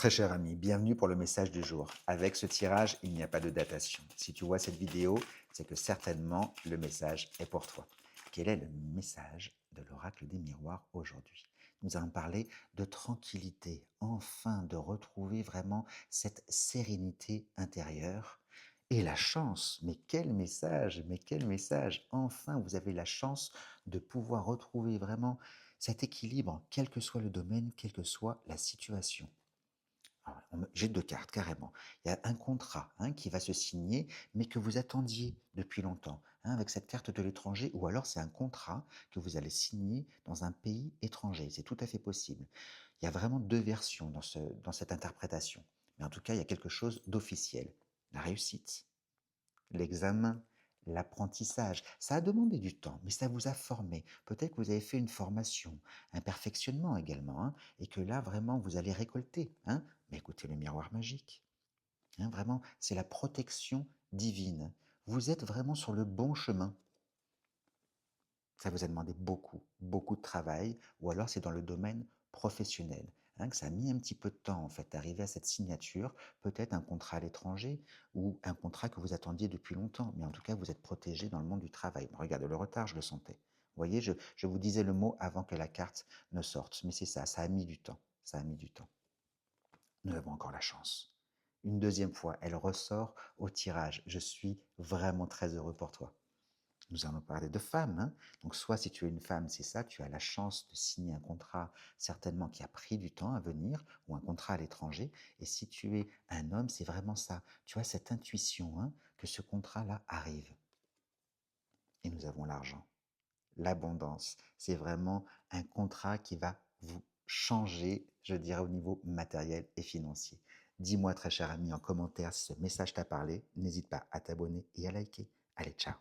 Très cher ami, bienvenue pour le message du jour. Avec ce tirage, il n'y a pas de datation. Si tu vois cette vidéo, c'est que certainement le message est pour toi. Quel est le message de l'oracle des miroirs aujourd'hui? Nous allons parler de tranquillité, enfin de retrouver vraiment cette sérénité intérieure et la chance. Mais quel message, mais quel message! Enfin, vous avez la chance de pouvoir retrouver vraiment cet équilibre, quel que soit le domaine, quelle que soit la situation. Ah ouais, j'ai 2 cartes carrément. Il y a un contrat, qui va se signer, mais que vous attendiez depuis longtemps, avec cette carte de l'étranger ou alors c'est un contrat que vous allez signer dans un pays étranger. C'est tout à fait possible. Il y a vraiment 2 versions dans cette interprétation. Mais en tout cas, il y a quelque chose d'officiel. La réussite, l'examen, l'apprentissage. Ça a demandé du temps, mais ça vous a formé. Peut-être que vous avez fait une formation, un perfectionnement également, et que là, vraiment, vous allez récolter. Mais écoutez le miroir magique. Vraiment, c'est la protection divine. Vous êtes vraiment sur le bon chemin. Ça vous a demandé beaucoup, beaucoup de travail, ou alors c'est dans le domaine professionnel, que ça a mis un petit peu de temps en fait d'arriver à cette signature, peut-être un contrat à l'étranger ou un contrat que vous attendiez depuis longtemps, mais en tout cas vous êtes protégé dans le monde du travail. Regardez le retard, je le sentais. Vous voyez, je vous disais le mot avant que la carte ne sorte, mais c'est ça, ça a mis du temps, ça a mis du temps. Nous avons encore la chance. Une deuxième fois, elle ressort au tirage. Je suis vraiment très heureux pour toi. Nous allons parler de femmes. Donc, soit si tu es une femme, c'est ça, tu as la chance de signer un contrat certainement qui a pris du temps à venir ou un contrat à l'étranger. Et si tu es un homme, c'est vraiment ça. Tu as cette intuition que ce contrat-là arrive. Et nous avons l'argent, l'abondance. C'est vraiment un contrat qui va vous changer, je dirais, au niveau matériel et financier. Dis-moi, très cher ami, en commentaire si ce message t'a parlé. N'hésite pas à t'abonner et à liker. Allez, ciao!